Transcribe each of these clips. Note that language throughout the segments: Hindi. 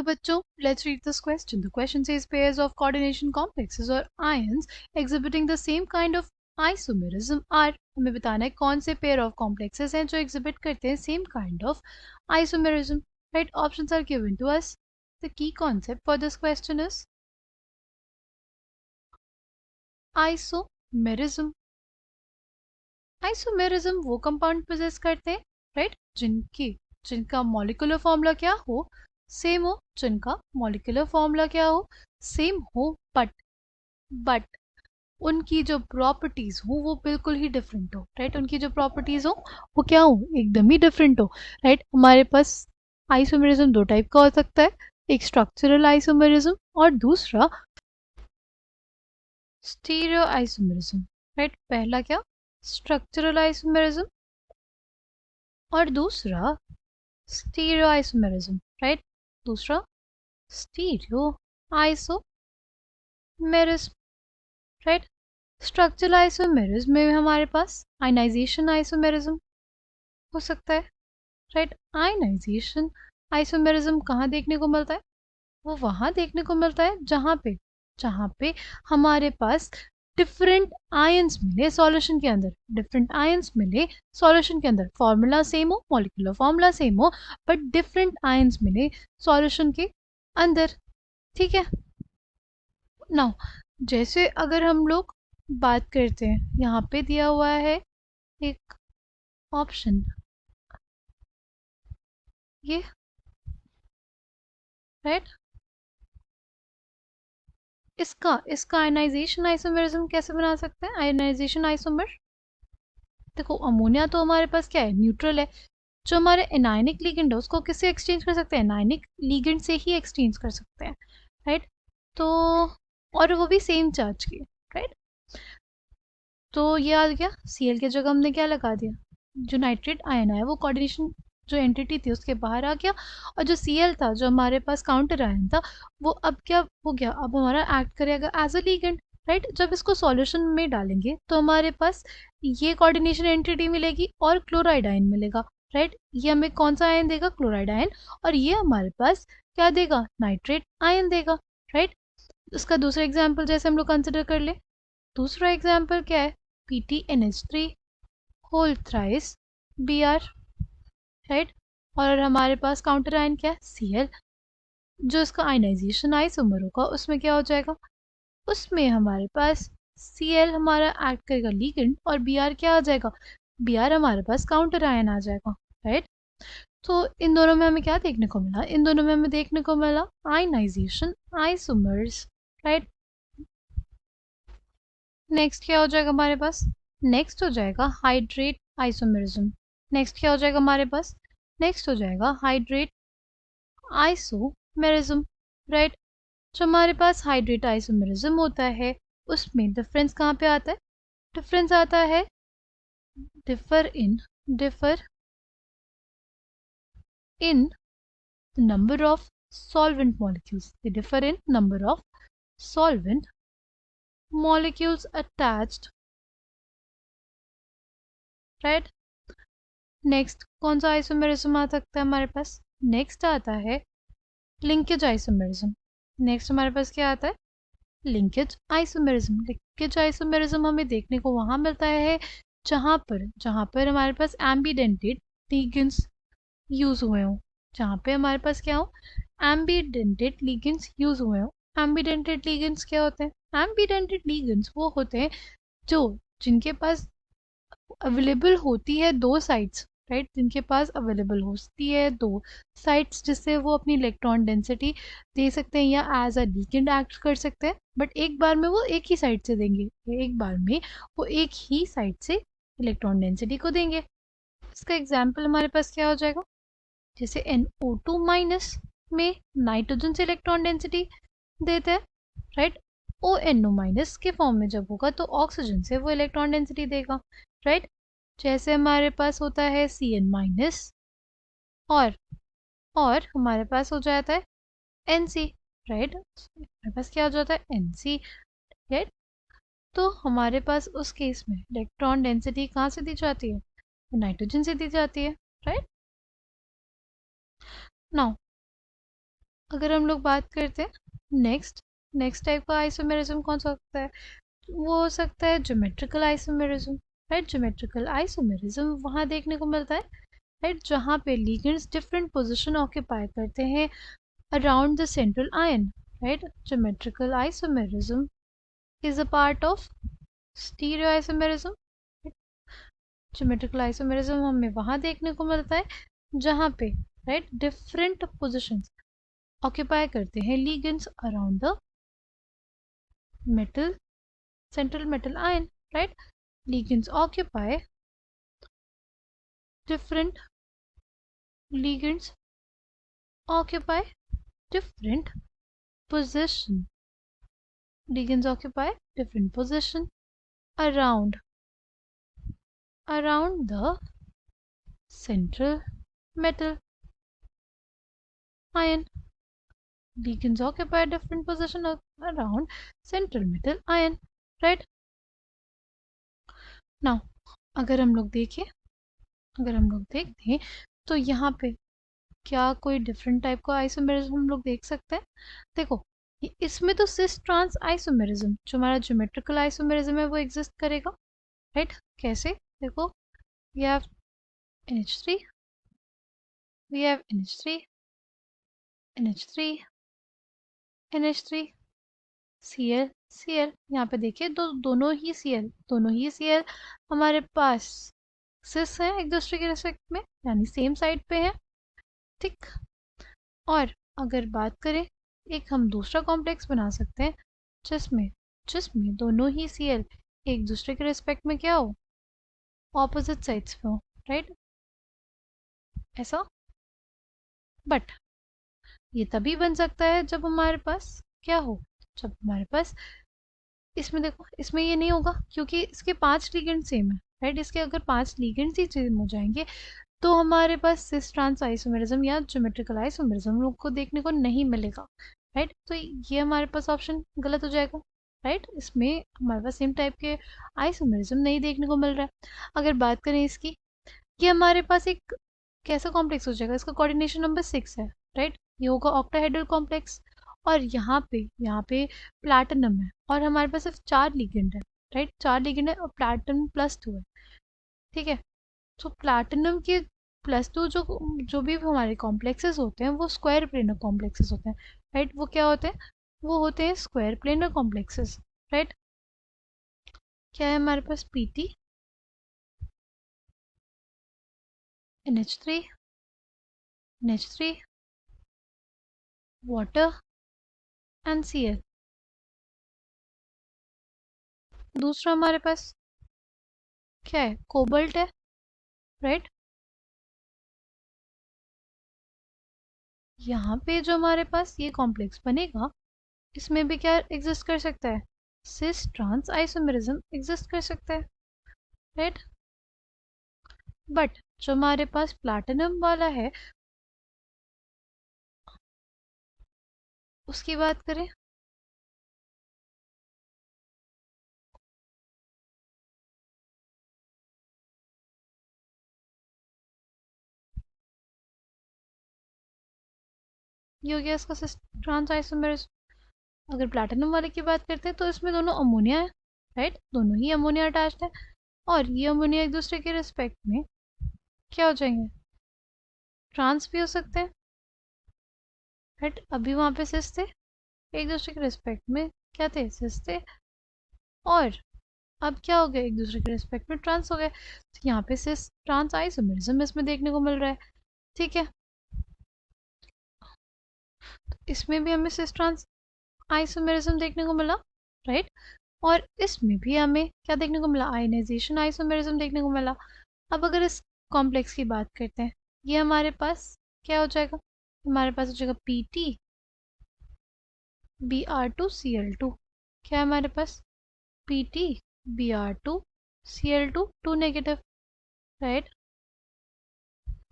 हेलो बच्चों, let's read this question. The question says pairs of coordination complexes or ions exhibiting the same kind of isomerism are. हमें बताना है कौन से pair of complexes हैं जो exhibit करते हैं same kind of isomerism. Right? Options are given to us. The key concept for this question is isomerism. Isomerism वो कंपाउंड पोजेस करते हैं राइट जिनका मॉलिक्यूलर फॉर्मूला क्या हो सेम हो, जिनका मॉलिक्यूलर फॉर्मूला क्या हो सेम हो, बट उनकी जो प्रॉपर्टीज हो वो बिल्कुल ही डिफरेंट हो राइट उनकी जो प्रॉपर्टीज हो वो क्या हो एकदम ही डिफरेंट हो राइट हमारे पास आइसोमेरिज्म दो टाइप का हो सकता है, एक स्ट्रक्चरल आइसोमेरिज्म और दूसरा स्टीरियो आइसोमेरिज्म राइट पहला क्या स्ट्रक्चरल आइसोमेरिज्म और दूसरा स्टीरियो आइसोमेरिज्म राइट दूसरा stereo isomerism right structural isomerism में हमारे पास आयनाइजेशन आइसोमेरिज्म हो सकता है राइट आयनाइजेशन आइसोमेरिज्म कहाँ देखने को मिलता है वो वहाँ देखने को मिलता है जहाँ पे हमारे पास डिफरेंट आयंस मिले सॉल्यूशन के अंदर, डिफरेंट आयंस मिले सॉल्यूशन के अंदर, फॉर्मूला सेम हो, मॉलिक्यूलर फॉर्मूला सेम हो, बट डिफरेंट आयंस मिले सॉल्यूशन के अंदर. ठीक है. नाउ जैसे अगर हम लोग बात करते हैं, यहाँ पे दिया हुआ है एक ऑप्शन, ये राइट इसका आयनाइजेशन आइसोमेरिज्म कैसे बना सकते हैं. आयनाइजेशन आइसोमर, देखो अमोनिया तो हमारे पास क्या है न्यूट्रल है, जो हमारे एनायनिक लिगेंड है उसको किससे एक्सचेंज कर सकते हैं, एनायनिक लिगेंड से ही एक्सचेंज कर सकते हैं राइट. तो और वो भी सेम चार्ज की राइट. तो ये आ गया Cl की जगह हमने क्या लगा दिया, जो नाइट्रेट आयन है वो कोऑर्डिनेशन जो एंटिटी थी उसके बाहर आ गया, और जो Cl था जो हमारे पास काउंटर आयन था वो अब क्या हो गया, अब हमारा एक्ट करेगा एज अ लिगेंड राइट. जब इसको सॉल्यूशन में डालेंगे तो हमारे पास ये कोऑर्डिनेशन एंटिटी मिलेगी और क्लोराइड आयन मिलेगा राइट. ये हमें कौन सा आयन देगा, क्लोराइड आयन, और ये हमारे पास क्या देगा, नाइट्रेट आयन देगा राइट. उसका दूसरा एग्जाम्पल जैसे हम लोग कंसिडर कर ले, दूसरा एग्जाम्पल क्या है, PTNH3 whole thrice Br right. और हमारे पास काउंटर आयन क्या है Cl, जो इसका आयनाइजेशन आइसोमर होगा उसमें क्या हो जाएगा, उसमें हमारे पास Cl हमारा एक्ट करेगा लिगेंड और Br क्या आ जाएगा, Br हमारे पास काउंटर आयन आ जाएगा राइट. तो इन दोनों में हमें क्या देखने को मिला, इन दोनों में हमें देखने को मिला आयनाइजेशन आइसोमर्स राइट. नेक्स्ट क्या हो जाएगा हमारे पास, नेक्स्ट हो जाएगा हाइड्रेट आइसोमेरिज्म. नेक्स्ट क्या हो जाएगा हमारे पास, नेक्स्ट हो जाएगा हाइड्रेट आइसोमेरिज्म राइट. जो हमारे पास हाइड्रेट आइसोमेरिज्म होता है उसमें डिफरेंस कहाँ पे आता है, डिफरेंस आता है differ in number of solvent molecules. They differ in number of solvent molecules attached right. Next कौन सा आइसोमेरिज्म आ सकता है हमारे पास, नेक्स्ट आता है लिंकेज आइसोमेरिज्म. नेक्स्ट हमारे पास क्या आता है, लिंकेज आइसोमेरिज्म. लिंकेज आइसोमेरिज्म हमें देखने को वहाँ मिलता है जहाँ पर हमारे पास एम्बीडेंटेड लिगेंड्स यूज हुए हों, जहाँ पे हमारे पास क्या हो एम्बीडेंटेड लिगेंड्स यूज हुए हों. एम्बीडेंटेड लिगेंड्स क्या होते हैं, एम्बीडेंटेड लिगेंड्स वो होते हैं जो जिनके पास अवेलेबल होती है दो साइट्स राइट, जिनके पास अवेलेबल होती है दो साइट्स जिससे वो अपनी इलेक्ट्रॉन डेंसिटी दे सकते हैं या एज अ लिगेंड एक्ट कर सकते हैं, बट एक बार में वो एक ही साइड से देंगे, एक बार में वो एक ही साइड से इलेक्ट्रॉन डेंसिटी को देंगे. इसका एग्जाम्पल हमारे पास क्या हो जाएगा, जैसे NO2 माइनस में नाइट्रोजन से इलेक्ट्रॉन डेंसिटी देते हैं राइट, ONO माइनस के फॉर्म में जब होगा तो ऑक्सीजन से वो इलेक्ट्रॉन डेंसिटी देगा राइट. जैसे हमारे पास होता है Cn माइनस और हमारे पास हो जाता है Nc राइट, हमारे पास क्या हो जाता है Nc राइट. तो हमारे पास उस केस में इलेक्ट्रॉन डेंसिटी कहाँ से दी जाती है, नाइट्रोजन से दी जाती है राइट. नाउ अगर हम लोग बात करते हैं नेक्स्ट टाइप का आइसोमेरिज्म कौन सा होता है, वो हो सकता है geometrical isomerism. Right, geometrical isomerism वहाँ देखने को मिलता है, राइट, जहाँ पे लिगेंड्स डिफरेंट पोजीशन ऑक्यूपाई करते हैं around the central ion. Right, geometrical isomerism is a part of stereo isomerism. Geometrical isomerism हमें वहाँ देखने को मिलता है जहाँ पे, राइट, डिफरेंट पोजीशंस ऑक्यूपाई करते हैं ligands around the metal central metal ion. Right, ligands occupy different ligands occupy different position ligands occupy different position around the central metal ion. Ligands occupy different position around central metal ion. Right, now अगर हम लोग देखते हैं तो यहाँ पे क्या कोई डिफरेंट टाइप का आइसोमेरिज्म हम लोग देख सकते हैं। देखो, इसमें तो सिस ट्रांस आइसोमेरिज्म जो हमारा ज्योमेट्रिकल आइसोमेरिज्म है वो एग्जिस्ट करेगा। राइट, कैसे, देखो, we have NH3 we have NH3 NH3 NH3 Cl Cl। यहाँ पे देखिए दोनों ही Cl हमारे पास सिस है एक दूसरे के रिस्पेक्ट में, यानी सेम साइड पे है। ठीक, और अगर बात करें, एक हम दूसरा कॉम्प्लेक्स बना सकते हैं जिसमें जिसमें दोनों ही Cl एक दूसरे के रिस्पेक्ट में क्या हो, ऑपोजिट साइड्स पे हो। राइट, ऐसा। बट ये तभी बन सकता है जब हमारे पास क्या हो, जब हमारे पास, इसमें देखो, इसमें ये नहीं होगा क्योंकि इसके 5 लिगेंड सेम है। राइट, इसके अगर 5 लिगेंड्स ही सेम हो जाएंगे तो हमारे पास सिस ट्रांस आइसोमेरिज्म या ज्योमेट्रिकल आइसोमेरिज्म हम लोग को देखने को नहीं मिलेगा। राइट, तो ये हमारे पास ऑप्शन गलत हो जाएगा। राइट, इसमें हमारे पास सेम टाइप के आइसोमेरिज्म नहीं देखने को मिल रहा है। अगर बात करें इसकी, कि हमारे पास एक कैसा कॉम्प्लेक्स हो जाएगा, इसका कोऑर्डिनेशन नंबर 6 है। राइट, ये होगा ऑक्टाहेड्रल कॉम्प्लेक्स, और यहाँ पे प्लैटिनम है और हमारे पास सिर्फ 4 लिगेंड है। राइट, 4 लिगेंड है और प्लैटिनम +2 है। ठीक है, तो प्लैटिनम के +2 जो भी हमारे कॉम्प्लेक्सेस होते हैं वो स्क्वायर प्लेनर कॉम्प्लेक्सेस होते हैं। राइट, वो क्या होते हैं, वो होते हैं स्क्वायर प्लेनर कॉम्प्लेक्सेस। राइट, क्या है हमारे पास Pt NH3 NH3 water and Cl। दूसरा हमारे पास क्या है, कोबल्ट है। राइट, यहाँ पे जो हमारे पास ये कॉम्प्लेक्स बनेगा इसमें भी क्या एग्जिस्ट कर सकता है, सिस ट्रांस आइसोमेरिज्म एग्जिस्ट कर सकता है। राइट, बट जो हमारे पास प्लैटिनम वाला है उसकी बात करें, ये हो गया इसका सिस ट्रांस आइसोमेरिज्म। अगर प्लैटिनम वाले की बात करते हैं तो इसमें दोनों अमोनिया है। राइट, दोनों ही अमोनिया अटैच्ड है और ये अमोनिया एक दूसरे के रिस्पेक्ट में क्या हो जाएंगे, ट्रांस भी हो सकते हैं। राइट, अभी वहाँ पे सिस थे, एक दूसरे के रिस्पेक्ट में क्या थे, सिस थे, और अब क्या हो गया, एक दूसरे के रिस्पेक्ट में ट्रांस हो गए। तो यहाँ पे सिस ट्रांस आइसोमेरिज्म इसमें देखने को मिल रहा है। ठीक है, इसमें भी हमें सिस ट्रांस आइसोमेरिज्म देखने को मिला। राइट, और इसमें भी हमें क्या देखने को मिला, आयनाइजेशन आइसोमेरिज्म देखने को मिला। अब अगर इस कॉम्प्लेक्स की बात करते हैं, ये हमारे पास क्या हो जाएगा, हमारे पास हो जाएगा Pt Br2Cl2। क्या है हमारे पास, Pt Br2Cl2 2 negative. Right,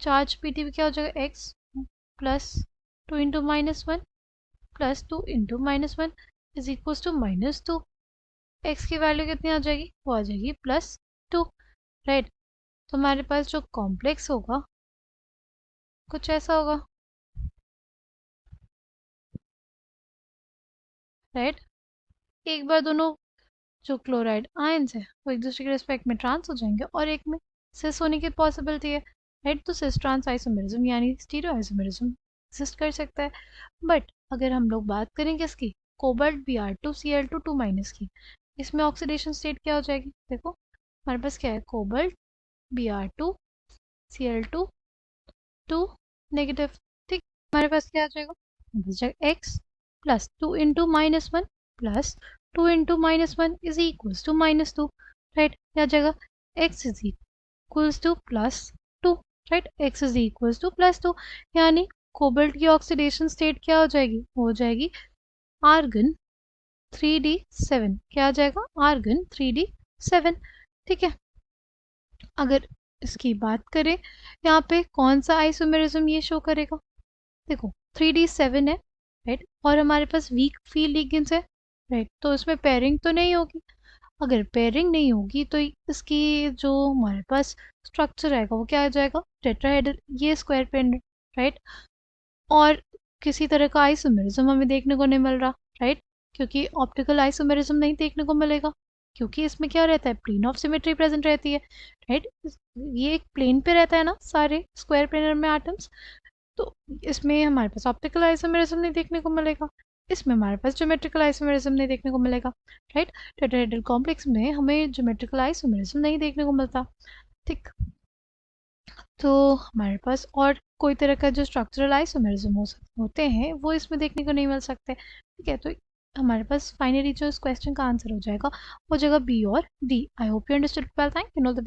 charge Pt भी क्या हो जाएगा, x +2 into -1 +2 into -1 is equal to -2। x की वैल्यू कितनी आ जाएगी, वो आ जाएगी +2। राइट, तो हमारे पास जो कॉम्प्लेक्स होगा कुछ ऐसा होगा। राइट। एक बार दोनों जो क्लोराइड आयंस है वो एक दूसरे के रिस्पेक्ट में ट्रांस हो जाएंगे और एक में सिस होने की पॉसिबिलिटी है, राइट। तो सिस ट्रांस आइसोमेरिज्म यानी स्टीरियो आइसोमेरिज्म एग्जिस्ट कर सकता है। बट अगर हम लोग बात करें किसकी, कोबाल्ट Br2Cl2 2- की, इसमें ऑक्सीडेशन स्टेट क्या हो जाएगी, देखो हमारे पास क्या है, कोबाल्ट Br2Cl2 2 ठीक। हमारे पास क्या आ जाएगा, बच जाएगा x plus 2 × -1 plus 2 × -1 is equals to -2, right. क्या आ जाएगा, x is equals to +2, right, x is equals to +2, यानी कोबाल्ट की ऑक्सीडेशन स्टेट क्या हो जाएगी, हो जाएगी आर्गन 3d7, क्या आ जाएगा, आर्गन 3d7, ठीक है। अगर इसकी बात करें यहाँ पे कौन सा आइसोमेरिज्म ये शो करेगा, देखो 3d7 है, राइट, और हमारे पास वीक फील्ड लिगेंड्स है, राइट, तो इसमें पेयरिंग तो नहीं होगी। अगर पेयरिंग नहीं होगी तो इसकी जो हमारे पास स्ट्रक्चर आएगा वो क्या आ जाएगा, टेट्राहेड्रल, ये स्क्वायर पेंडेंट, राइट। और किसी तरह का आइसोमेरिज्म हमें देखने को नहीं मिल रहा, राइट, क्योंकि ऑप्टिकल आइसोमेरिज्म नहीं देखने को मिलेगा, क्योंकि इसमें क्या रहता है, प्लेन ऑफ सिमेट्री प्रेजेंट रहती है, राइट। ये एक प्लेन पे रहता है ना सारे स्क्वायर प्लेनर में एटम्स, तो इसमें हमारे पास ऑप्टिकल आइसोमेरिज्म नहीं देखने को मिलेगा, इसमें हमारे पास ज्योमेट्रिकल आइसोमेरिज्म नहीं देखने को मिलेगा, राइट। टेट्राहेड्रल कॉम्प्लेक्स में हमें ज्योमेट्रिकल आइसोमेरिज्म नहीं देखने को मिलता, ठीक। तो हमारे पास और कोई तरह का जो स्ट्रक्चरल आइसोमेरिज्म होते हैं वो इसमें देखने को नहीं मिल सकते, ठीक है। तो हमारे पास फाइनली जो इस क्वेश्चन का आंसर हो जाएगा वो जगह बी और D. I hope you understood, thank you, know the